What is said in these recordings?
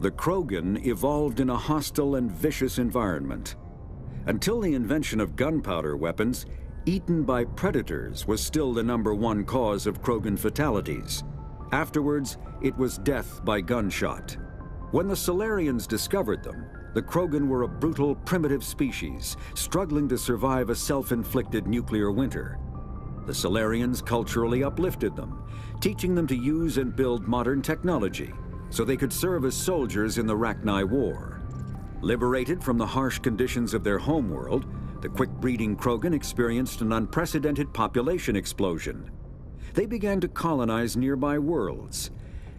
The Krogan evolved in a hostile and vicious environment. Until the invention of gunpowder weapons, eaten by predators was still the #1 cause of Krogan fatalities. Afterwards, it was death by gunshot. When the Solarians discovered them, the Krogan were a brutal, primitive species, struggling to survive a self-inflicted nuclear winter. The Solarians culturally uplifted them, teaching them to use and build modern technology, so they could serve as soldiers in the Rachni War. Liberated from the harsh conditions of their homeworld, the quick-breeding Krogan experienced an unprecedented population explosion. They began to colonize nearby worlds.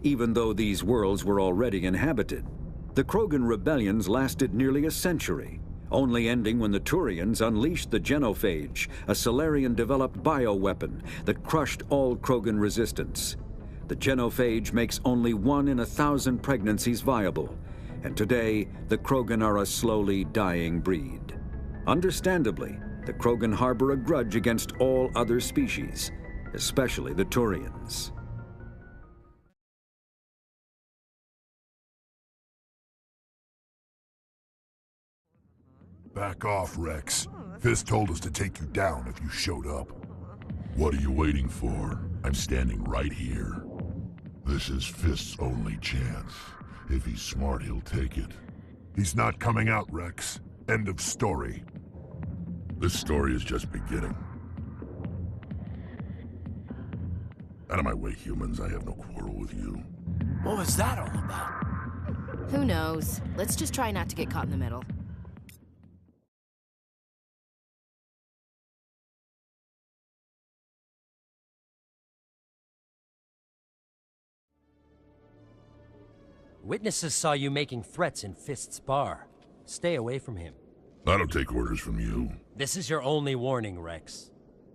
Even though these worlds were already inhabited, the Krogan rebellions lasted nearly a century, only ending when the Turians unleashed the Genophage, a Solarian-developed bioweapon that crushed all Krogan resistance. The Genophage makes only 1 in 1,000 pregnancies viable, and today the Krogan are a slowly dying breed. Understandably, the Krogan harbor a grudge against all other species, especially the Turians. Back off, Wrex. Fist told us to take you down if you showed up. What are you waiting for? I'm standing right here. This is Fist's only chance. If he's smart, he'll take it. He's not coming out, Wrex. End of story. This story is just beginning. Out of my way, humans. I have no quarrel with you. What was that all about? Who knows? Let's just try not to get caught in the middle. Witnesses saw you making threats in Fist's bar. Stay away from him. I don't take orders from you. This is your only warning, Wrex.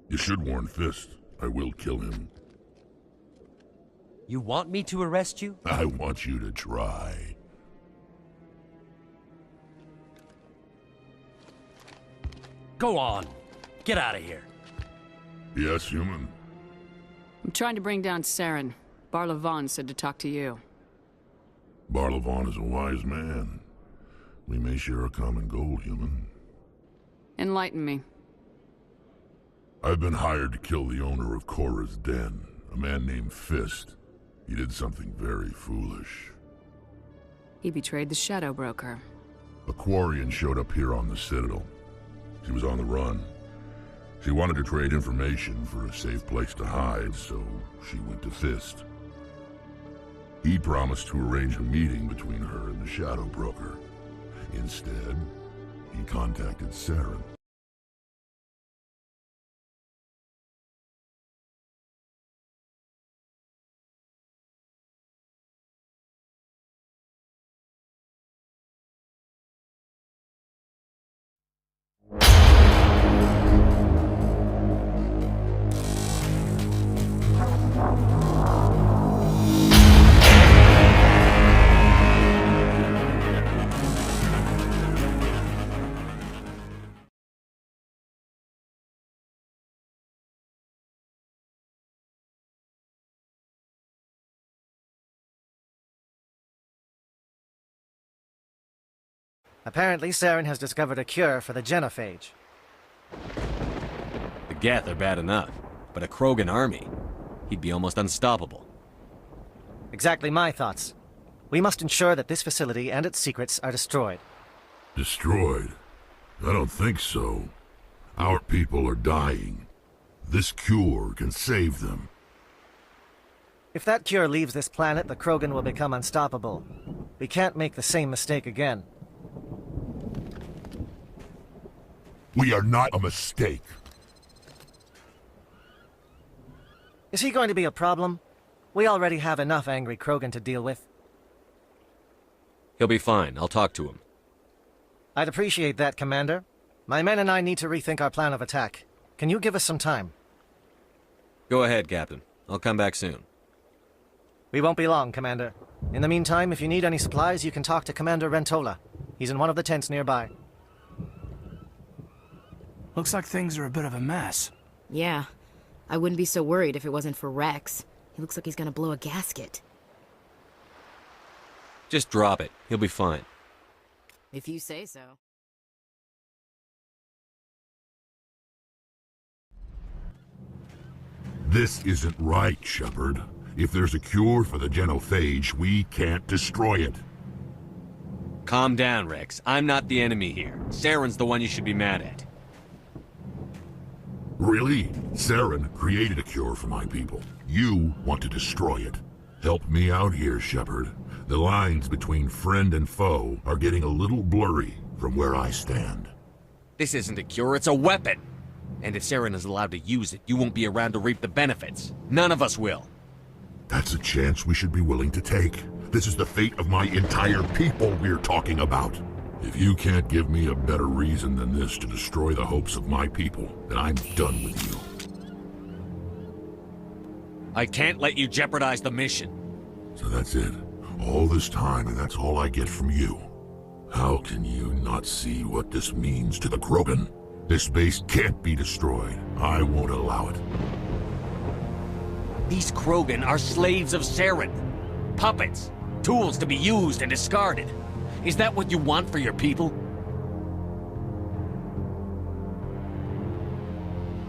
You should warn Fist. I will kill him. You want me to arrest you? I want you to try. Go on. Get out of here. Yes, human? I'm trying to bring down Saren. Barlavon said to talk to you. Barlavon is a wise man. We may share a common goal, human. Enlighten me. I've been hired to kill the owner of Korra's Den, a man named Fist. He did something very foolish. He betrayed the Shadow Broker. A Quarian showed up here on the Citadel. She was on the run. She wanted to trade information for a safe place to hide, so she went to Fist. He promised to arrange a meeting between her and the Shadow Broker. Instead, he contacted Saren. Apparently, Saren has discovered a cure for the Genophage. The Geth are bad enough, but a Krogan army, he'd be almost unstoppable. Exactly my thoughts. We must ensure that this facility and its secrets are destroyed. Destroyed? I don't think so. Our people are dying. This cure can save them. If that cure leaves this planet, the Krogan will become unstoppable. We can't make the same mistake again. We are not a mistake. Is he going to be a problem? We already have enough angry Krogan to deal with. He'll be fine. I'll talk to him. I'd appreciate that, Commander. My men and I need to rethink our plan of attack. Can you give us some time? Go ahead, Captain. I'll come back soon. We won't be long, Commander. In the meantime, if you need any supplies, you can talk to Commander Rentola. He's in one of the tents nearby. Looks like things are a bit of a mess. Yeah. I wouldn't be so worried if it wasn't for Wrex. He looks like he's gonna blow a gasket. Just drop it. He'll be fine. If you say so. This isn't right, Shepard. If there's a cure for the Genophage, we can't destroy it. Calm down, Wrex. I'm not the enemy here. Saren's the one you should be mad at. Really? Saren created a cure for my people. You want to destroy it. Help me out here, Shepard. The lines between friend and foe are getting a little blurry from where I stand. This isn't a cure, it's a weapon! And if Saren is allowed to use it, you won't be around to reap the benefits. None of us will. That's a chance we should be willing to take. This is the fate of my entire people we're talking about. If you can't give me a better reason than this to destroy the hopes of my people, then I'm done with you. I can't let you jeopardize the mission. So that's it. All this time, and that's all I get from you. How can you not see what this means to the Krogan? This base can't be destroyed. I won't allow it. These Krogan are slaves of Saren. Puppets. Tools to be used and discarded. Is that what you want for your people?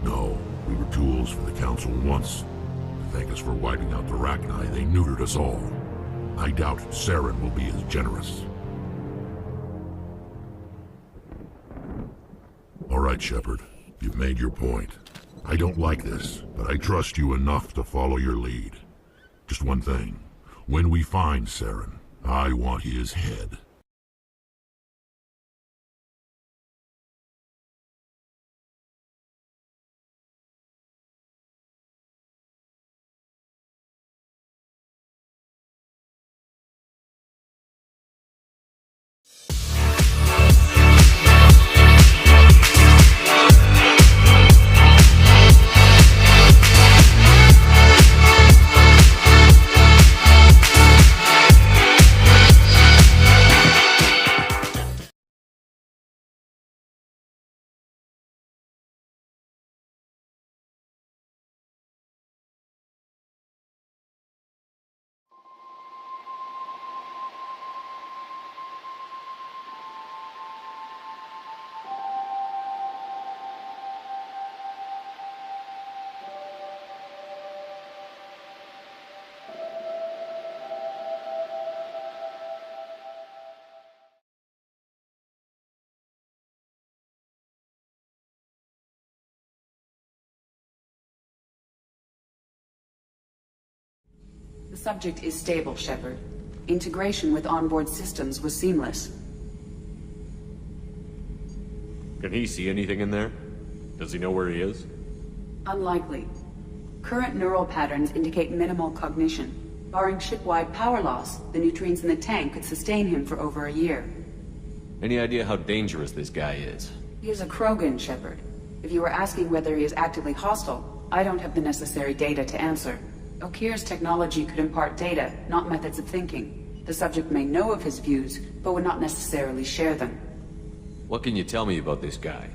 No, we were tools for the Council once. To thank us for wiping out the Rachni, they neutered us all. I doubt Saren will be as generous. All right, Shepard. You've made your point. I don't like this, but I trust you enough to follow your lead. Just one thing. When we find Saren, I want his head. The subject is stable, Shepard. Integration with onboard systems was seamless. Can he see anything in there? Does he know where he is? Unlikely. Current neural patterns indicate minimal cognition. Barring ship-wide power loss, the nutrients in the tank could sustain him for over a year. Any idea how dangerous this guy is? He is a Krogan, Shepard. If you were asking whether he is actively hostile, I don't have the necessary data to answer. Okir's technology could impart data, not methods of thinking. The subject may know of his views, but would not necessarily share them. What can you tell me about this guy?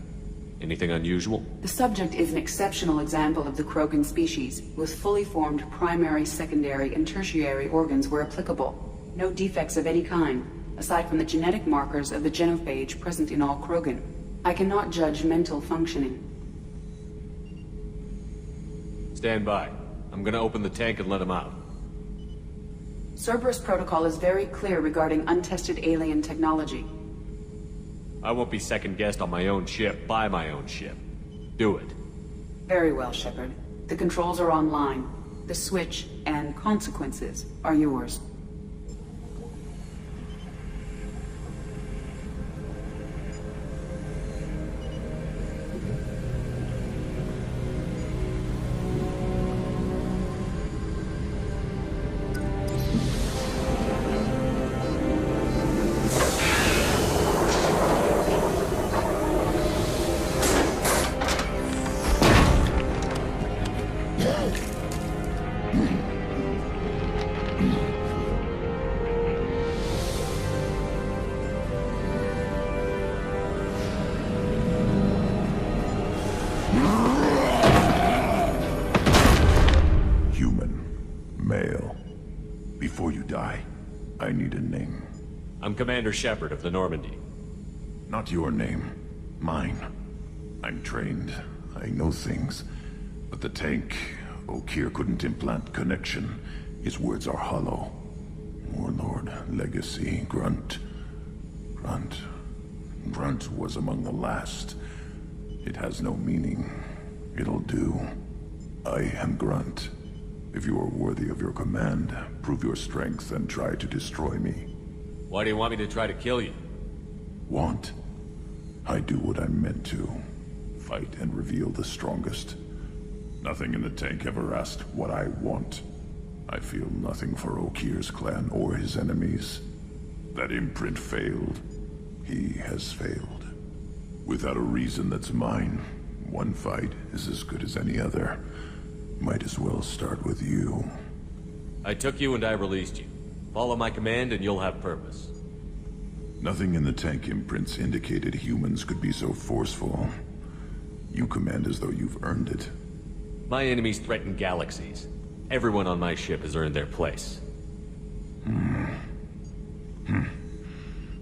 Anything unusual? The subject is an exceptional example of the Krogan species, with fully formed primary, secondary, and tertiary organs where applicable. No defects of any kind, aside from the genetic markers of the Genophage present in all Krogan. I cannot judge mental functioning. Stand by. I'm gonna open the tank and let him out. Cerberus protocol is very clear regarding untested alien technology. I won't be second-guessed on my own ship, by my own ship. Do it. Very well, Shepard. The controls are online. The switch and consequences are yours. Human. Male. Before you die, I need a name. I'm Commander Shepard of the Normandy. Not your name. Mine. I'm trained. I know things. But the tank, Okeer couldn't implant connection. His words are hollow. Warlord, Legacy, Grunt. Grunt was among the last. It has no meaning. It'll do. I am Grunt. If you are worthy of your command, prove your strength and try to destroy me. Why do you want me to try to kill you? Want? I do what I'm meant to. Fight and reveal the strongest. Nothing in the tank ever asked what I want. I feel nothing for Okeer's clan or his enemies. That imprint failed. He has failed. Without a reason that's mine, one fight is as good as any other. Might as well start with you. I took you and I released you. Follow my command and you'll have purpose. Nothing in the tank imprints indicated humans could be so forceful. You command as though you've earned it. My enemies threaten galaxies. Everyone on my ship has earned their place.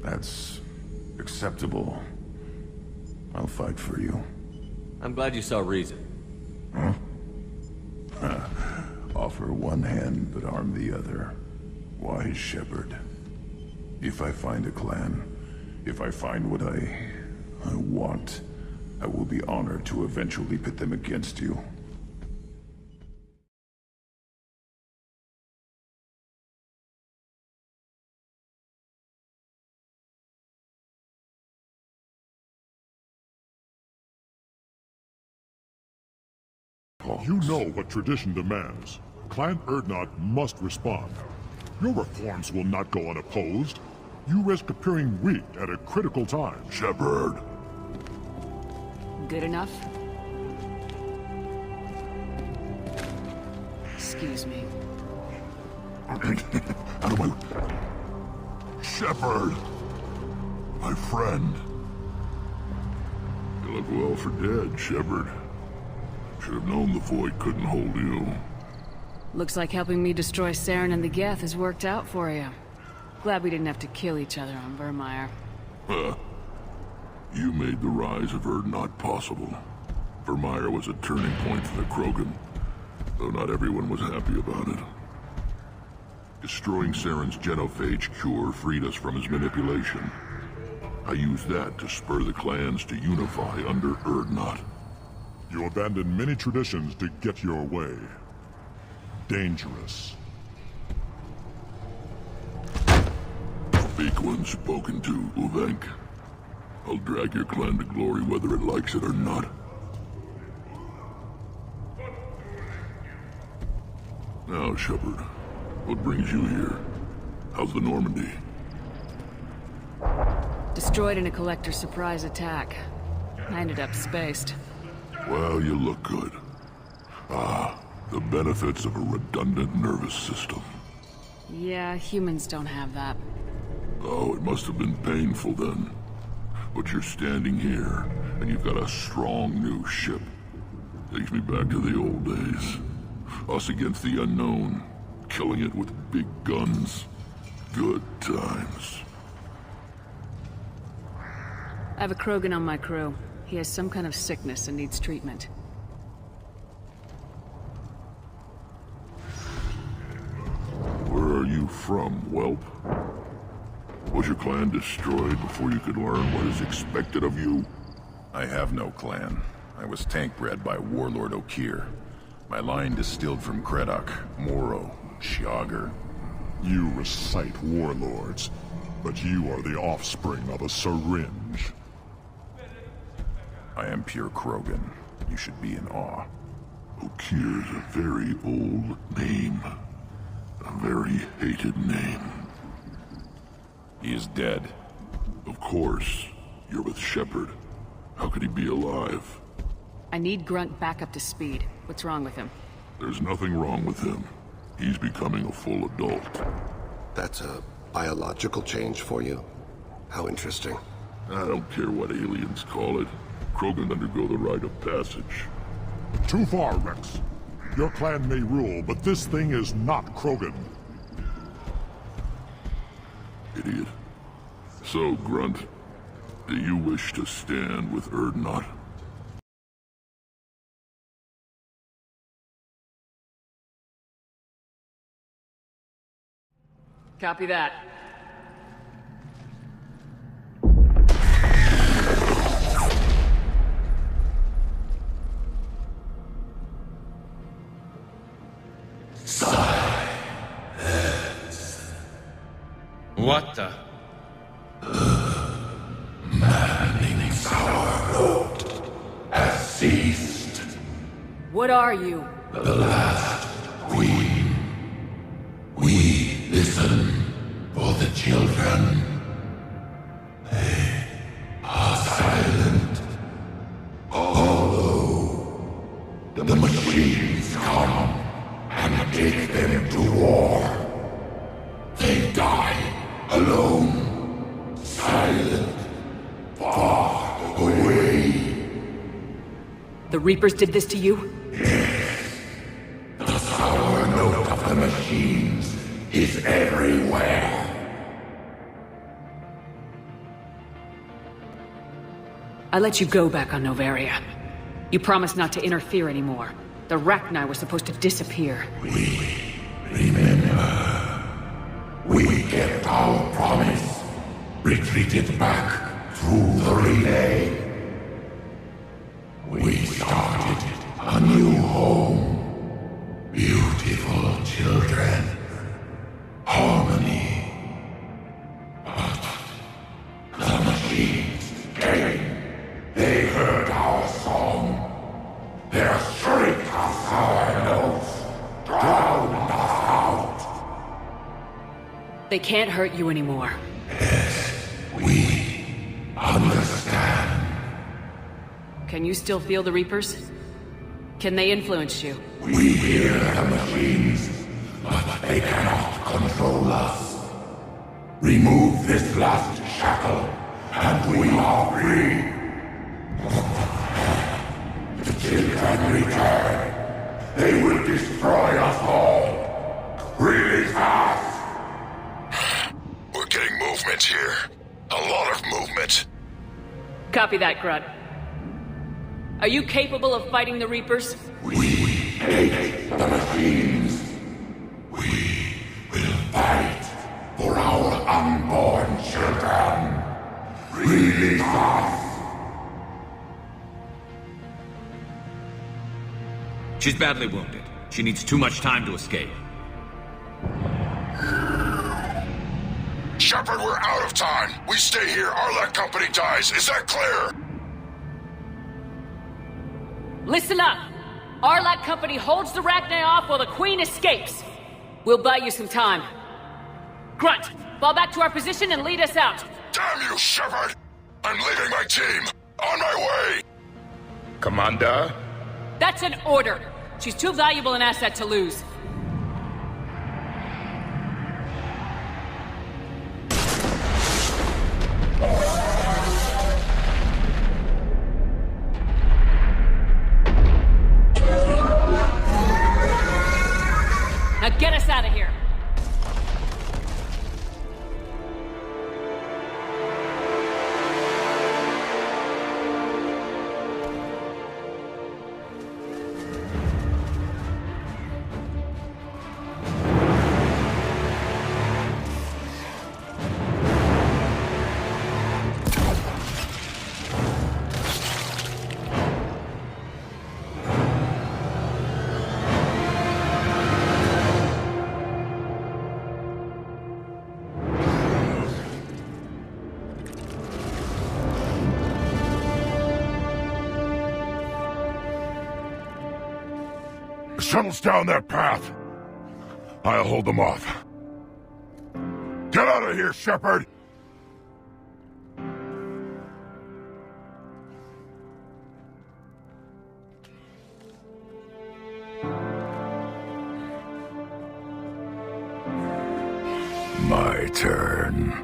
That's acceptable. I'll fight for you. I'm glad you saw reason. Huh? Offer one hand, but arm the other. Wise Shepard. If I find a clan, if I find what I want, I will be honored to eventually pit them against you. You know what tradition demands. Clan Urdnot must respond. Your reforms will not go unopposed. You risk appearing weak at a critical time. Shepard! Good enough? Excuse me. Out of my... Shepard! My friend. You look well for dead, Shepard. Should have known the Void couldn't hold you. Looks like helping me destroy Saren and the Geth has worked out for you. Glad we didn't have to kill each other on Vermeer. You made the rise of Urdnot possible. Vermeer was a turning point for the Krogan, though not everyone was happy about it. Destroying Saren's Genophage cure freed us from his manipulation. I used that to spur the clans to unify under Urdnot. You abandoned many traditions to get your way. Dangerous. Speak when spoken to, Uvenk. I'll drag your clan to glory whether it likes it or not. Now, Shepard, what brings you here? How's the Normandy? Destroyed in a Collector surprise attack. I ended up spaced. Well, you look good. Ah, the benefits of a redundant nervous system. Yeah, humans don't have that. Oh, it must have been painful then. But you're standing here, and you've got a strong new ship. Takes me back to the old days. Us against the unknown, killing it with big guns. Good times. I have a Krogan on my crew. He has some kind of sickness and needs treatment. Where are you from, whelp? Was your clan destroyed before you could learn what is expected of you? I have no clan. I was tank bred by Warlord Okeer. My line distilled from Kredok, Moro, Shiagar. You recite warlords, but you are the offspring of a syringe. I am pure Krogan. You should be in awe. Okeer's a very old name. A very hated name. He is dead. Of course. You're with Shepard. How could he be alive? I need Grunt back up to speed. What's wrong with him? There's nothing wrong with him. He's becoming a full adult. That's a biological change for you? How interesting. I don't care what aliens call it. Krogan undergo the rite of passage. Too far, Wrex. Your clan may rule, but this thing is not Krogan. Idiot. So, Grunt, do you wish to stand with Urdnot? Copy that. What the? Manning's our road has ceased. What are you? The last queen. We listen for the children. They are silent. Although the machines come and take them to war, they die alone, silent, far away. The Reapers did this to you? Yes. The sour note of the machines is everywhere. I let you go back on Noveria. You promised not to interfere anymore. The Rachni were supposed to disappear. We remember. We kept our promise. Retreated back through the relay. We started a new home. Beautiful children. Harmony. But the machines came. They heard our song. Their shriek of sour notes drowned us out. They can't hurt you anymore. Yes, we understand. Can you still feel the Reapers? Can they influence you? We hear the machines, but they cannot control us. Remove this last shackle, and we are free. The children return. They will destroy us all. Release us! We're getting movement here. A lot of movement. Copy that, Grunt. Are you capable of fighting the Reapers? We hate the machines. We will fight for our unborn children. Release us! She's badly wounded. She needs too much time to escape. Shepard, we're out of time. We stay here, Arlec Company dies. Is that clear? Listen up! Arlec Company holds the Rachni off while the Queen escapes. We'll buy you some time. Grunt, fall back to our position and lead us out. Damn you, Shepard! I'm leaving my team. On my way! Commander? That's an order. She's too valuable an asset to lose. Now get us out of here. Shuttles down that path. I'll hold them off. Get out of here, Shepard! My turn.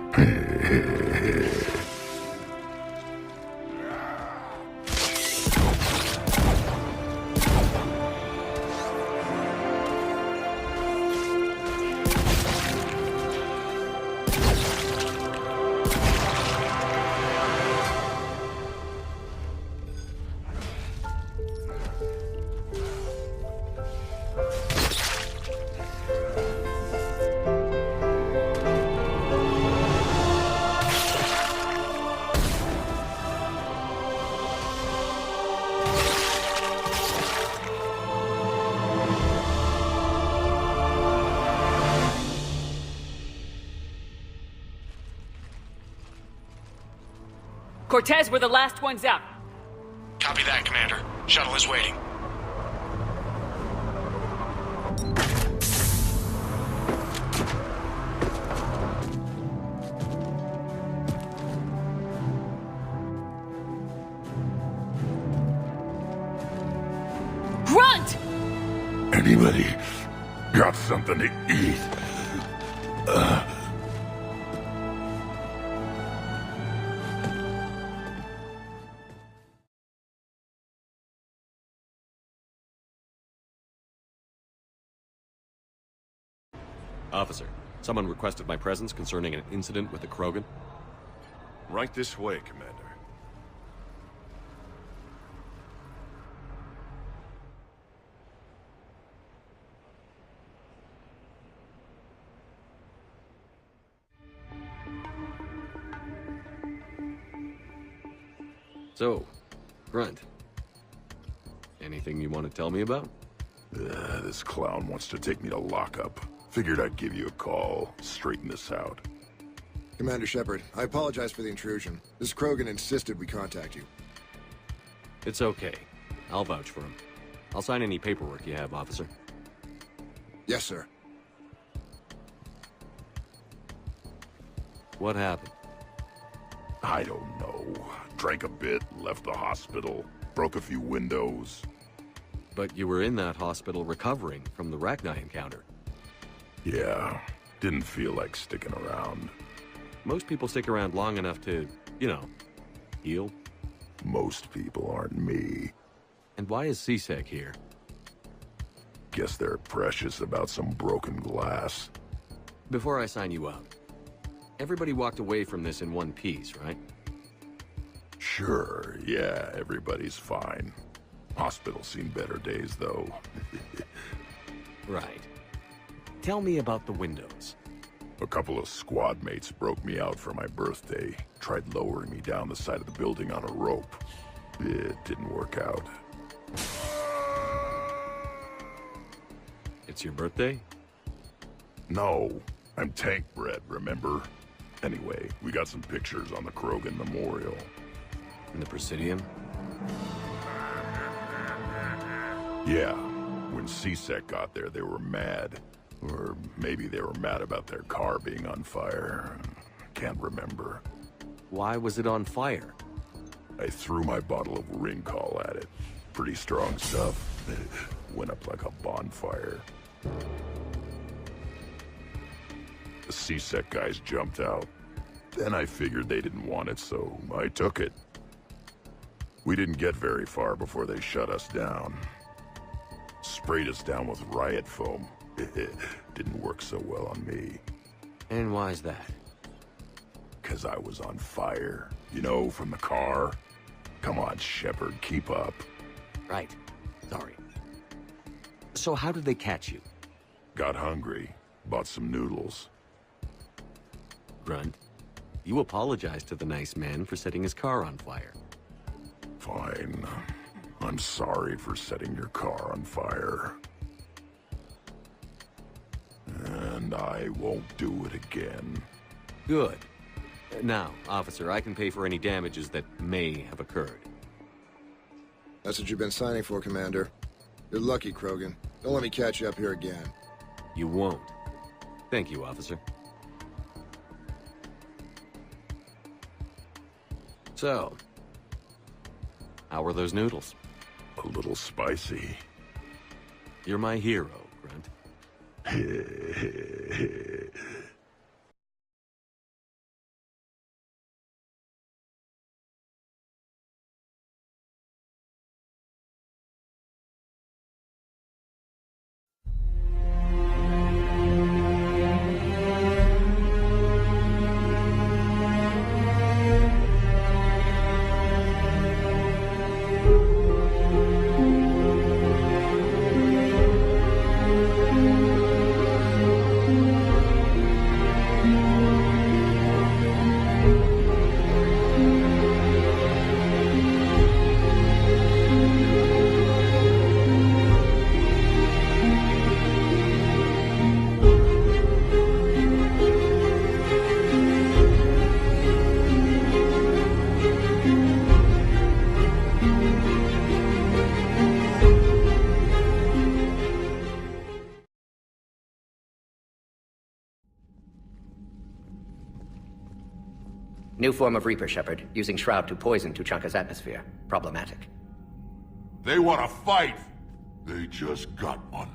Cortez, we're the last ones out. Copy that, Commander. Shuttle is waiting. Grunt! Anybody got something to eat? Officer, someone requested my presence concerning an incident with the Krogan. Right this way, Commander. So, Grunt, anything you want to tell me about? This clown wants to take me to lockup. Figured I'd give you a call, straighten this out. Commander Shepard, I apologize for the intrusion. This Krogan insisted we contact you. It's okay. I'll vouch for him. I'll sign any paperwork you have, officer. Yes, sir. What happened? I don't know. Drank a bit, left the hospital, broke a few windows. But you were in that hospital recovering from the Rachni encounter. Yeah, didn't feel like sticking around. Most people stick around long enough to, you know, heal. Most people aren't me. And why is CSEC here? Guess they're precious about some broken glass. Before I sign you out, everybody walked away from this in one piece, right? Sure, yeah, everybody's fine. Hospital's seen better days, though. Right. Tell me about the windows. A couple of squad mates broke me out for my birthday. Tried lowering me down the side of the building on a rope. It didn't work out. It's your birthday? No, I'm tank bred, remember? Anyway, we got some pictures on the Krogan Memorial. In the Presidium? Yeah, when CSEC got there, they were mad. Or maybe they were mad about their car being on fire. Can't remember. Why was it on fire? I threw my bottle of Ringcall at it. Pretty strong stuff. Went up like a bonfire. The CSEC guys jumped out. Then I figured they didn't want it, so I took it. We didn't get very far before they shut us down. Sprayed us down with riot foam. Didn't work so well on me. And why's that? 'Cause I was on fire. You know, from the car. Come on, Shepard, keep up. Right. Sorry. So how did they catch you? Got hungry. Bought some noodles. Grunt, you apologized to the nice man for setting his car on fire. Fine. I'm sorry for setting your car on fire. And I won't do it again. Good. Now, officer, I can pay for any damages that may have occurred. That's what you've been signing for, Commander. You're lucky, Krogan. Don't let me catch you up here again. You won't. Thank you, officer. So, how were those noodles? A little spicy. You're my hero, Grunt. New form of Reaper, Shepard, using Shroud to poison Tuchanka's atmosphere. Problematic. They want to fight! They just got one.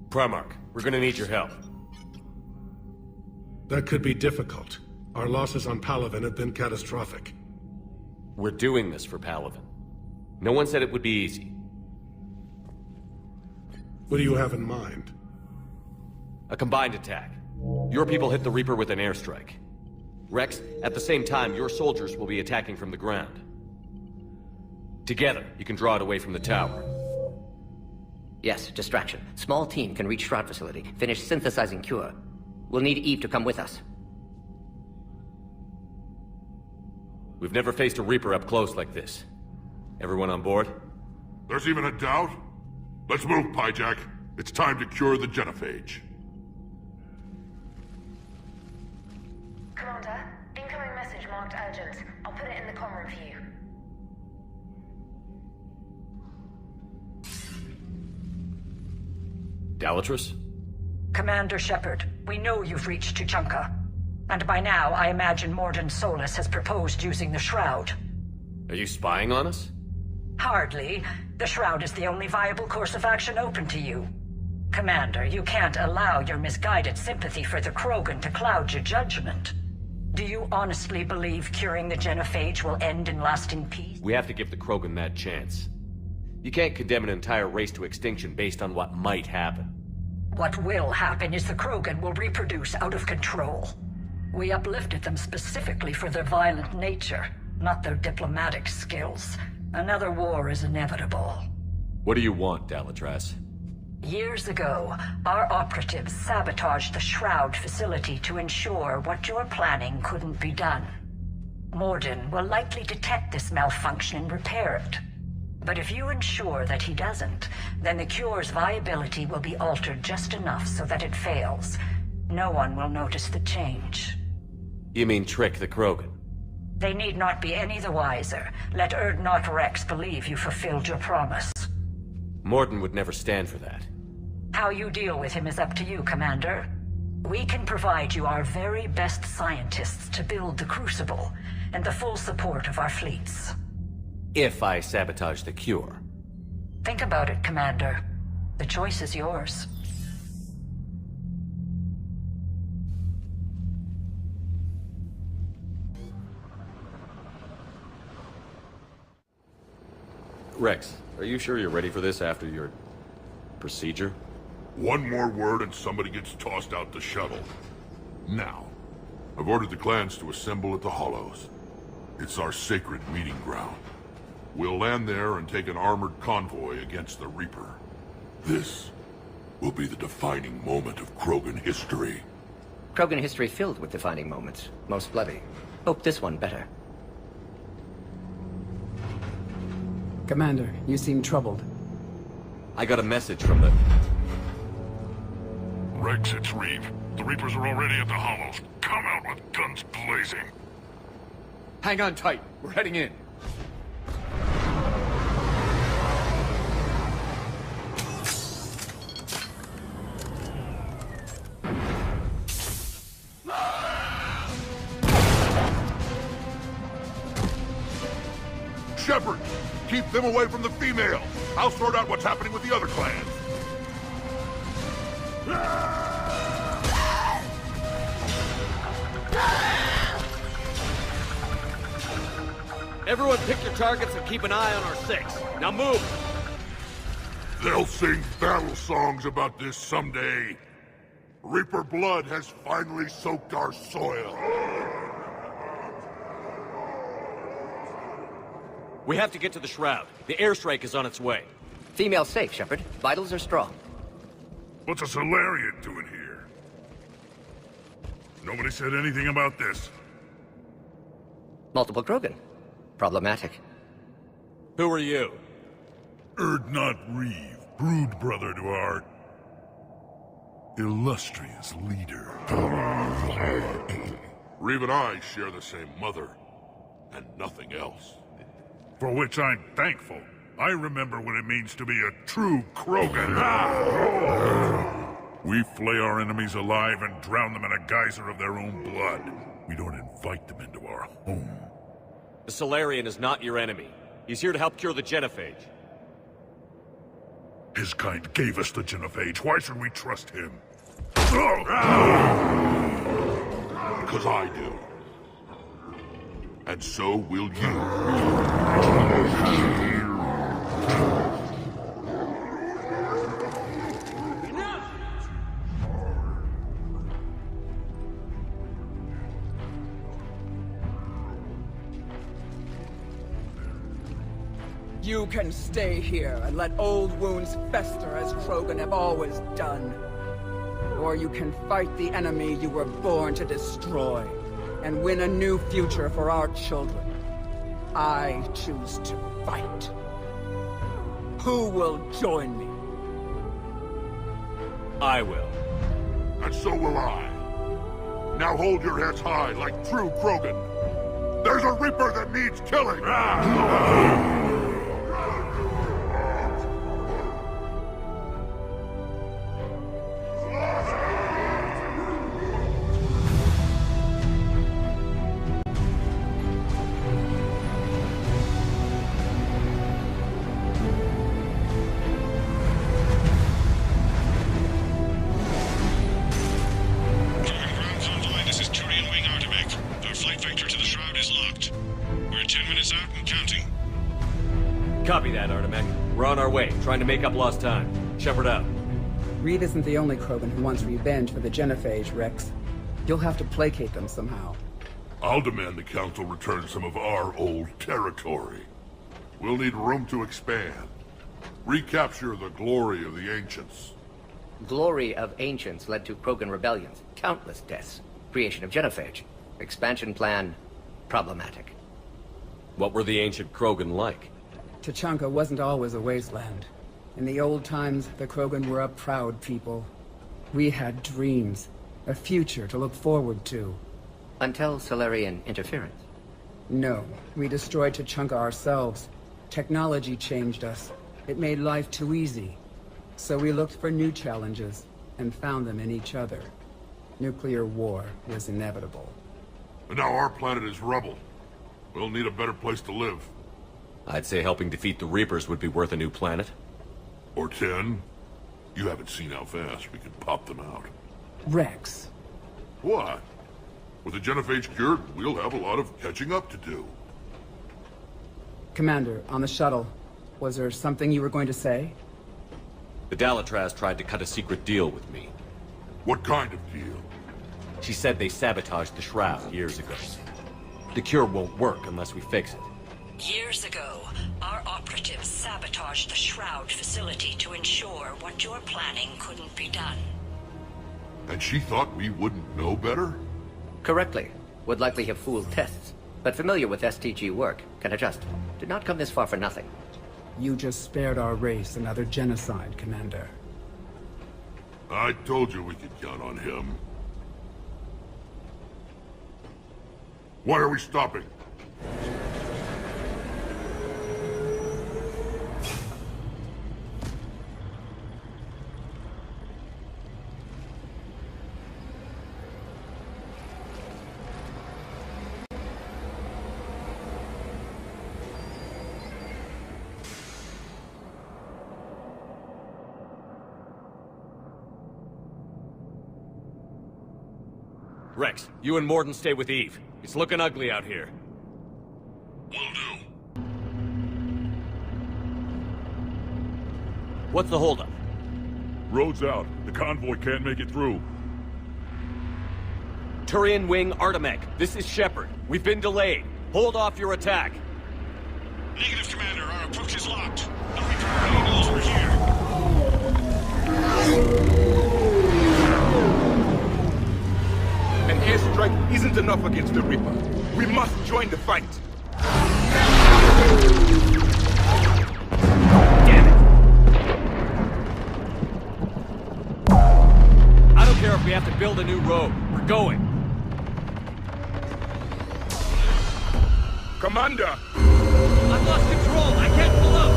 Primarch, we're gonna need your help. That could be difficult. Our losses on Palaven have been catastrophic. We're doing this for Palaven. No one said it would be easy. What do you have in mind? A combined attack. Your people hit the Reaper with an airstrike. Wrex, at the same time, your soldiers will be attacking from the ground. Together, you can draw it away from the tower. Yes, distraction. Small team can reach Shroud facility, finish synthesizing Cure. We'll need Eve to come with us. We've never faced a Reaper up close like this. Everyone on board? There's even a doubt? Let's move, Pyjak. It's time to cure the Genophage. Commander, incoming message marked urgent. I'll put it in the comm room for you. Dalatrus? Commander Shepard, we know you've reached Tuchanka. And by now, I imagine Mordin Solus has proposed using the Shroud. Are you spying on us? Hardly. The Shroud is the only viable course of action open to you. Commander, you can't allow your misguided sympathy for the Krogan to cloud your judgment. Do you honestly believe curing the Genophage will end in lasting peace? We have to give the Krogan that chance. You can't condemn an entire race to extinction based on what might happen. What will happen is the Krogan will reproduce out of control. We uplifted them specifically for their violent nature, not their diplomatic skills. Another war is inevitable. What do you want, Dalatrus? Years ago, our operatives sabotaged the Shroud facility to ensure what you're planning couldn't be done. Mordin will likely detect this malfunction and repair it. But if you ensure that he doesn't, then the cure's viability will be altered just enough so that it fails. No one will notice the change. You mean trick the Krogan? They need not be any the wiser. Let Urdnot Wrex believe you fulfilled your promise. Mordin would never stand for that. How you deal with him is up to you, Commander. We can provide you our very best scientists to build the Crucible, and the full support of our fleets. If I sabotage the cure. Think about it, Commander. The choice is yours. Wrex, are you sure you're ready for this after your procedure? One more word and somebody gets tossed out the shuttle. Now, I've ordered the clans to assemble at the Hollows. It's our sacred meeting ground. We'll land there and take an armored convoy against the Reaper. This will be the defining moment of Krogan history. Krogan history filled with defining moments. Most bloody. Hope this one better. Commander, you seem troubled. I got a message from the... Wrex, it's Wreave. The Reapers are already at the Hollows. Come out with guns blazing. Hang on tight. We're heading in. Shepard! Keep them away from the females! I'll sort out what's happening with the other clans! Everyone pick your targets and keep an eye on our 6. Now move! They'll sing battle songs about this someday. Reaper blood has finally soaked our soil. We have to get to the Shroud. The airstrike is on its way. Female safe, Shepard. Vitals are strong. What's a Solarian doing here? Nobody said anything about this. Multiple Krogan. Problematic. Who are you? Urdnot Wreave, brood brother to our illustrious leader. Reeve and I share the same mother, and nothing else. For which I'm thankful. I remember what it means to be a true Krogan. We flay our enemies alive and drown them in a geyser of their own blood. We don't invite them into our home. The Solarian is not your enemy. He's here to help cure the Genophage. His kind gave us the Genophage. Why should we trust him? Because I do. And so will you. You can stay here and let old wounds fester as Krogan have always done. Or you can fight the enemy you were born to destroy, and win a new future for our children. I choose to fight. Who will join me? I will. And so will I. Now hold your heads high like true Krogan. There's a Reaper that needs killing! Copy that, Artemech. We're on our way, trying to make up lost time. Shepard out. Wreave isn't the only Krogan who wants revenge for the Genophage, Wrex. You'll have to placate them somehow. I'll demand the Council return some of our old territory. We'll need room to expand. Recapture the glory of the Ancients. Glory of Ancients led to Krogan rebellions, countless deaths, creation of Genophage. Expansion plan, problematic. What were the ancient Krogan like? Tuchanka wasn't always a wasteland. In the old times, the Krogan were a proud people. We had dreams, a future to look forward to. Until Solarian interference? No, we destroyed Tuchanka ourselves. Technology changed us. It made life too easy. So we looked for new challenges, and found them in each other. Nuclear war was inevitable. And now our planet is rubble. We'll need a better place to live. I'd say helping defeat the Reapers would be worth a new planet. Or 10. You haven't seen how fast we can pop them out. Wrex. What? With the Genophage cured, we'll have a lot of catching up to do. Commander, on the shuttle, was there something you were going to say? The Dalatraz tried to cut a secret deal with me. What kind of deal? She said they sabotaged the Shroud years ago. The cure won't work unless we fix it. Years ago, our operatives sabotaged the Shroud facility to ensure what you're planning couldn't be done. And she thought we wouldn't know better? Correctly. Would likely have fooled tests. But familiar with STG work, can adjust. Did not come this far for nothing. You just spared our race another genocide, Commander. I told you we could count on him. Why are we stopping? Wrex, you and Mordin stay with Eve. It's looking ugly out here. Will do. What's the holdup? Road's out. The convoy can't make it through. Turian Wing Artemech, this is Shepard. We've been delayed. Hold off your attack. Negative, Commander. Our approach is locked. The Reaper already knows we're here. An airstrike isn't enough against the Reaper. We must join the fight. Damn it! I don't care if we have to build a new road. We're going. Commander! I've lost control. I can't pull up.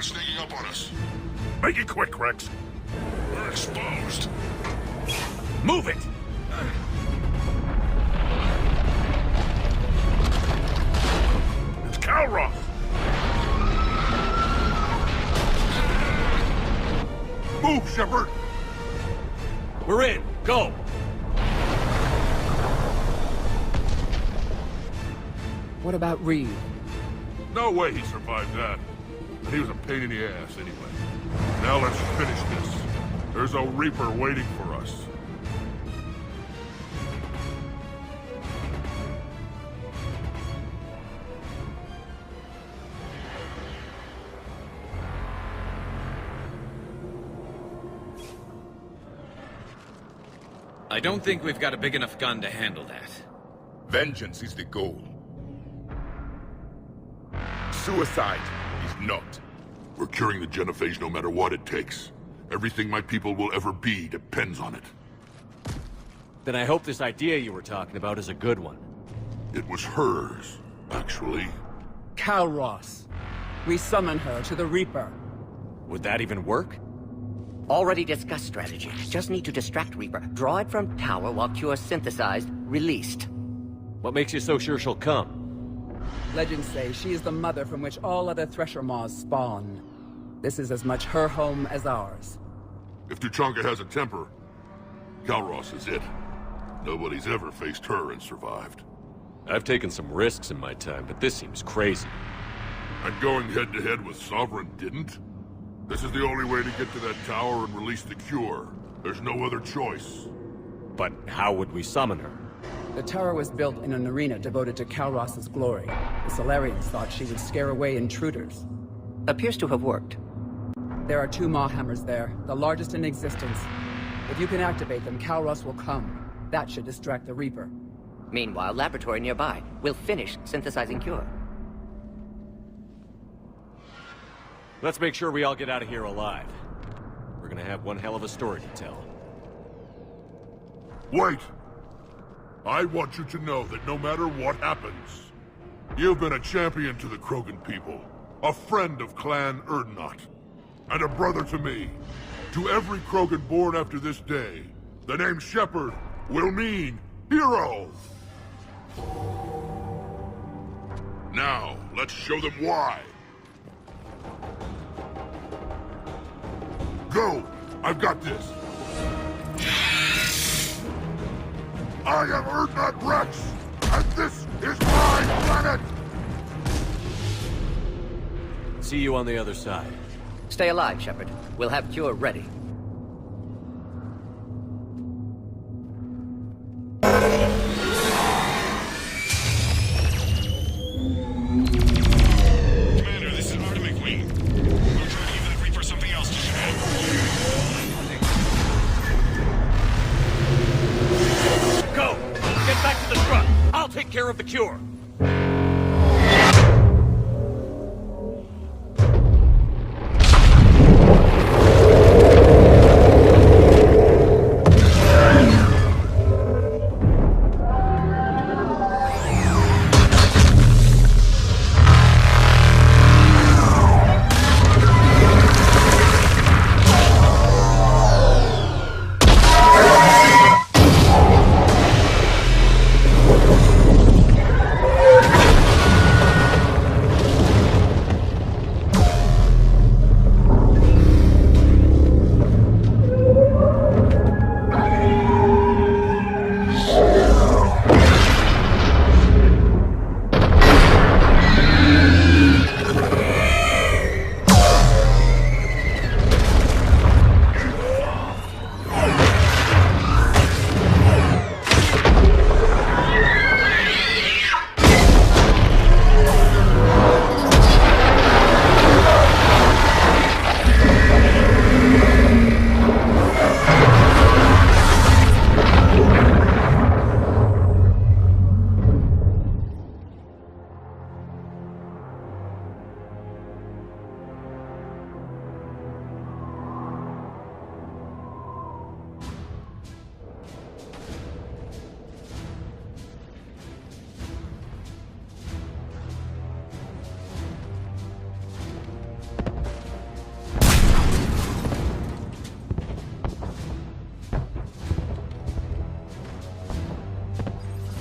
are sneaking up on us. Make it quick, Wrex. We're exposed. Move it! It's Garrus! Move, Shepard! We're in. Go! What about Wreave? No way he survived that. But he was a pain in the ass anyway. Now let's finish this. There's a Reaper waiting for us. I don't think we've got a big enough gun to handle that. Vengeance is the goal. Suicide is not. We're curing the Genophage no matter what it takes. Everything my people will ever be depends on it. Then I hope this idea you were talking about is a good one. It was hers, actually. Garrus. We summon her to the Reaper. Would that even work? Already discussed strategy. Just need to distract Reaper. Draw it from tower while Cure synthesized, released. What makes you so sure she'll come? Legends say she is the mother from which all other Thresher Maws spawn. This is as much her home as ours. If Tuchanka has a temper, Garrus is it. Nobody's ever faced her and survived. I've taken some risks in my time, but this seems crazy. And going head-to-head with Sovereign didn't? This is the only way to get to that tower and release the cure. There's no other choice. But how would we summon her? The tower was built in an arena devoted to Garrus's glory. The Solarians thought she would scare away intruders. Appears to have worked. There are 2 Maw Hammers there, the largest in existence. If you can activate them, Garrus will come. That should distract the Reaper. Meanwhile, laboratory nearby. We'll finish synthesizing Cure. Let's make sure we all get out of here alive. We're gonna have one hell of a story to tell. Wait! I want you to know that no matter what happens, you've been a champion to the Krogan people, a friend of Clan Urdnot, and a brother to me. To every Krogan born after this day, the name Shepard will mean hero! Now, let's show them why. Go! I've got this! I am Urdnot Wrex, and this is my planet! See you on the other side. Stay alive, Shepard. We'll have Cure ready. Commander, this is Artemic Wing. We're trying to give that Reaper something else to shoot at. Go! Get back to the truck! I'll take care of the cure!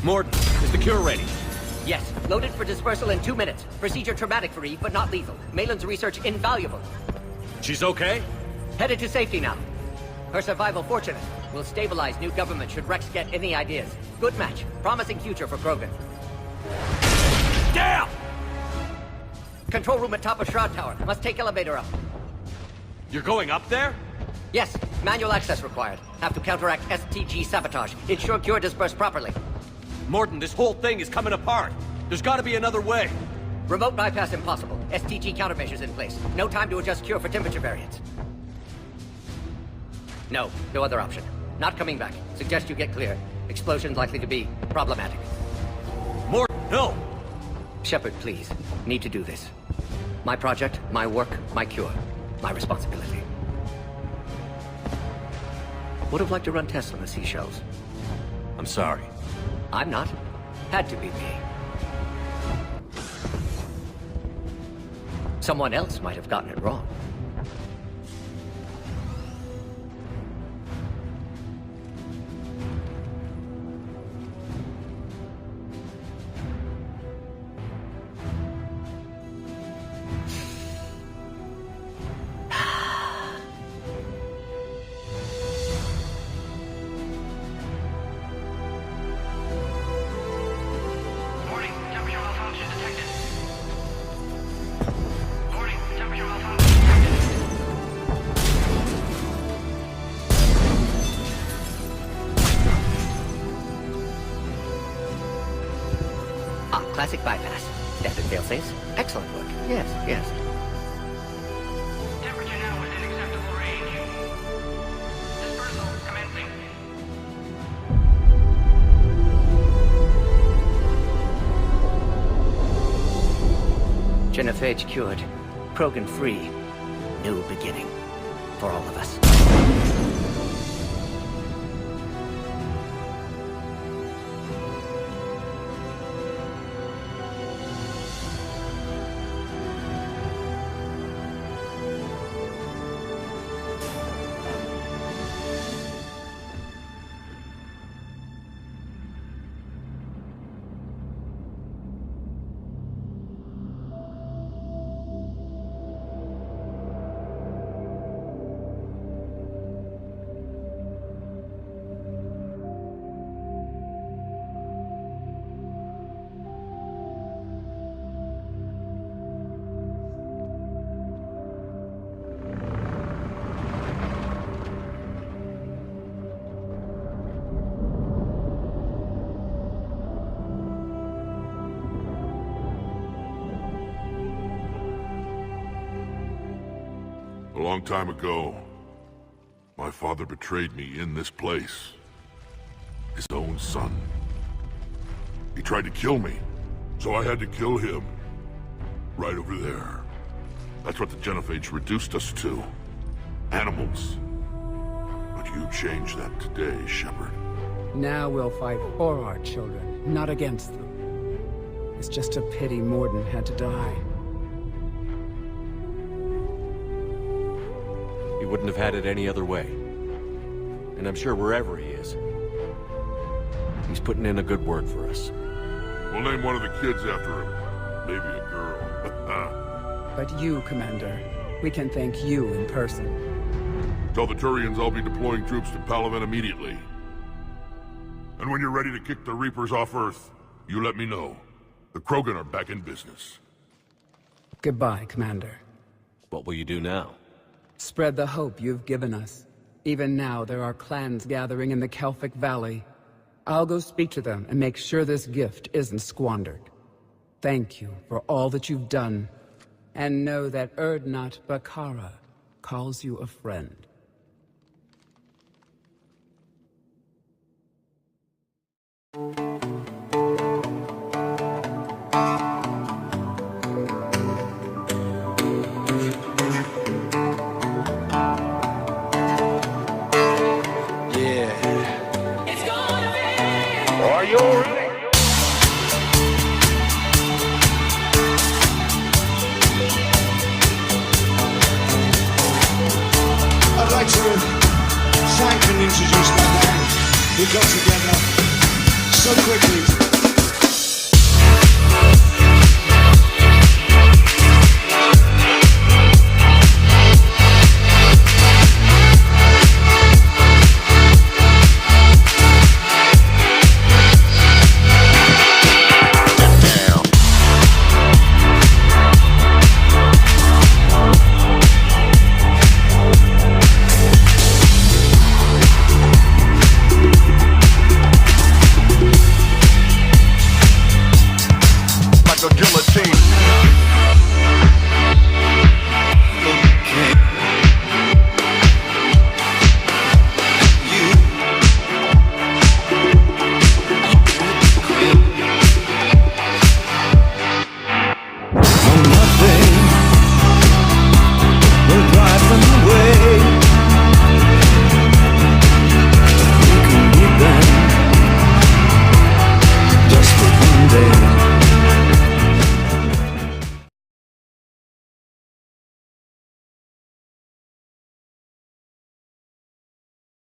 Mordin, is the cure ready? Yes, loaded for dispersal in 2 minutes. Procedure traumatic for Eve, but not lethal. Malin's research invaluable. She's okay? Headed to safety now. Her survival fortunate. Will stabilize new government should Wrex get any ideas. Good match. Promising future for Krogan. Damn! Control room at top of Shroud Tower. Must take elevator up. You're going up there? Yes, manual access required. Have to counteract STG sabotage. Ensure cure dispersed properly. Mordin, this whole thing is coming apart. There's gotta be another way. Remote bypass impossible. STG countermeasures in place. No time to adjust cure for temperature variance. No other option. Not coming back. Suggest you get clear. Explosion's likely to be problematic. Mordin, no! Shepard, please. Need to do this. My project, my work, my cure. My responsibility. Would have liked to run tests on the seashells. I'm sorry. I'm not. Had to be me. Someone else might have gotten it wrong. Classic bypass. Standard failsafes. Excellent work. Yes. Temperature now within acceptable range. Dispersal commencing. Genophage cured. Krogan free. New beginning. For all of us. A long time ago, my father betrayed me in this place. His own son. He tried to kill me, so I had to kill him. Right over there. That's what the Genophage reduced us to. Animals. But you changed that today, Shepard. Now we'll fight for our children, not against them. It's just a pity Mordin had to die. He wouldn't have had it any other way. And I'm sure wherever he is, he's putting in a good word for us. We'll name one of the kids after him. Maybe a girl. But you, Commander, we can thank you in person. Tell the Turians I'll be deploying troops to Palaven immediately. And when you're ready to kick the Reapers off Earth, you let me know. The Krogan are back in business. Goodbye, Commander. What will you do now? Spread the hope you've given us. Even now, there are clans gathering in the Kelphic Valley. I'll go speak to them and make sure this gift isn't squandered. Thank you for all that you've done. And know that Urdnot Bakara calls you a friend. I'd like to thank and introduce my band who got together so quickly